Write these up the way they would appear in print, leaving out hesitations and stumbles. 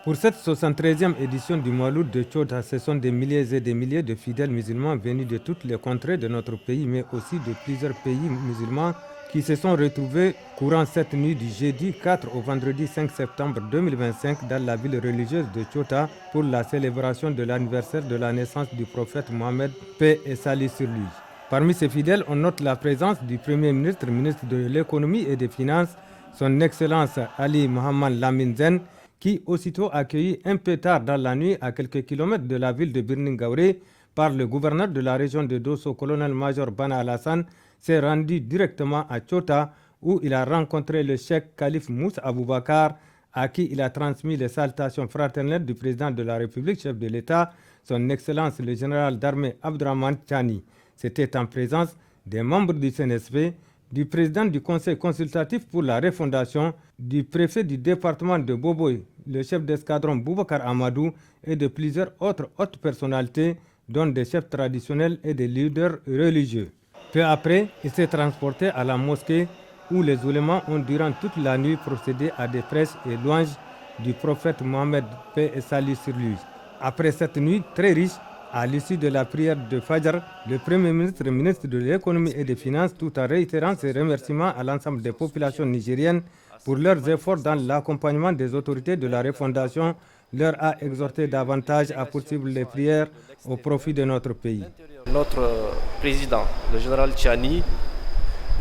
Pour cette 73e édition du Mawlud de Tchota, ce sont des milliers et des milliers de fidèles musulmans venus de toutes les contrées de notre pays, mais aussi de plusieurs pays musulmans qui se sont retrouvés courant cette nuit du jeudi 4 au vendredi 5 septembre 2025 dans la ville religieuse de Tchota pour la célébration de l'anniversaire de la naissance du prophète Mohammed, paix et salut sur lui. Parmi ces fidèles, on note la présence du Premier ministre, ministre de l'économie et des finances, son Excellence Ali Mohamed Lamine Zen, qui, aussitôt accueilli un peu tard dans la nuit à quelques kilomètres de la ville de Birningaouré par le gouverneur de la région de Dosso, colonel-major Bana Alassane, s'est rendu directement à Tchota où il a rencontré le cheikh Khalif Moussa Aboubakar, à qui il a transmis les salutations fraternelles du président de la République, chef de l'État, son Excellence le général d'armée Abdraman Tchani. C'était en présence des membres du CNSP, du président du conseil consultatif pour la refondation, du préfet du département de Boboy, le chef d'escadron Boubacar Amadou et de plusieurs autres hautes personnalités, dont des chefs traditionnels et des leaders religieux. Peu après, il s'est transporté à la mosquée où les oulémas ont durant toute la nuit procédé à des prêches et louanges du prophète Mohammed, paix et salut sur lui. Après cette nuit très riche, à l'issue de la prière de Fajr, le Premier ministre, ministre de l'économie et des finances, tout en réitérant ses remerciements à l'ensemble des populations nigériennes pour leurs efforts dans l'accompagnement des autorités de la refondation, leur a exhorté davantage à poursuivre les prières au profit de notre pays. Notre président, le général Tchani,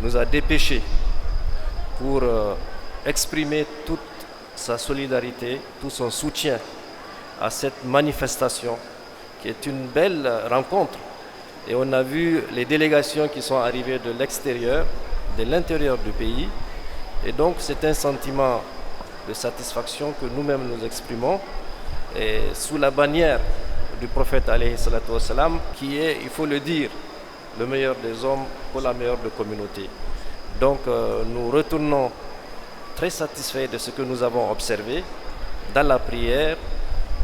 nous a dépêchés pour exprimer toute sa solidarité, tout son soutien à cette manifestation qui est une belle rencontre. Et on a vu les délégations qui sont arrivées de l'extérieur, de l'intérieur du pays. Et donc c'est un sentiment de satisfaction que nous-mêmes nous exprimons et sous la bannière du prophète alayhi salatu wassalam, qui est, il faut le dire, le meilleur des hommes pour la meilleure des communautés. Donc nous retournons très satisfaits de ce que nous avons observé dans la prière.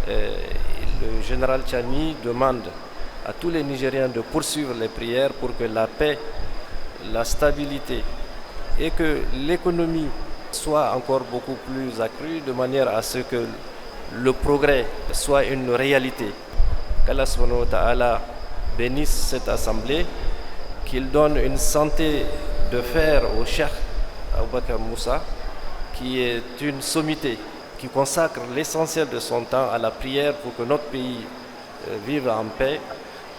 Le général Tchani demande à tous les Nigériens de poursuivre les prières pour que la paix, la stabilité et que l'économie soit encore beaucoup plus accrue de manière à ce que le progrès soit une réalité. Qu'Allah subhanahu wa ta'ala bénisse cette assemblée, qu'il donne une santé de fer au cheikh Aboubakar Moussa, qui est une sommité, qui consacre l'essentiel de son temps à la prière pour que notre pays vive en paix,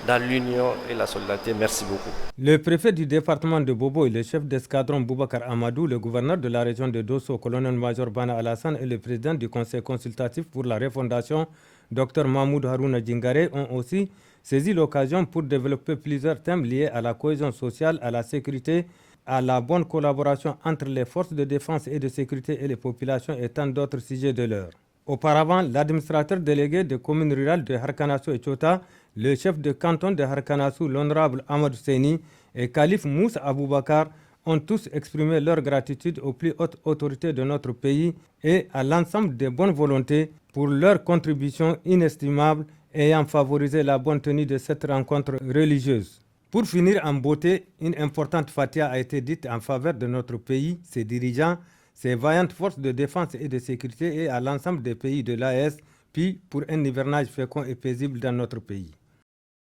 dans l'union et la solidarité. Merci beaucoup. Le préfet du département de Boboy, le chef d'escadron Boubacar Amadou, le gouverneur de la région de Dosso, colonel-major Bana Alassane et le président du conseil consultatif pour la refondation, Dr Mahmoud Harouna Djingare, ont aussi saisi l'occasion pour développer plusieurs thèmes liés à la cohésion sociale, à la sécurité, à la bonne collaboration entre les forces de défense et de sécurité et les populations et tant d'autres sujets de l'heure. Auparavant, l'administrateur délégué des communes rurales de Harkanassou et Tchota, le chef de canton de Harkanassou, l'honorable Ahmad Seni et Khalif Moussa Aboubakar ont tous exprimé leur gratitude aux plus hautes autorités de notre pays et à l'ensemble des bonnes volontés pour leur contribution inestimable ayant favorisé la bonne tenue de cette rencontre religieuse. Pour finir en beauté, une importante fatia a été dite en faveur de notre pays, ses dirigeants, ses vaillantes forces de défense et de sécurité et à l'ensemble des pays de l'AES, puis pour un hivernage fécond et paisible dans notre pays.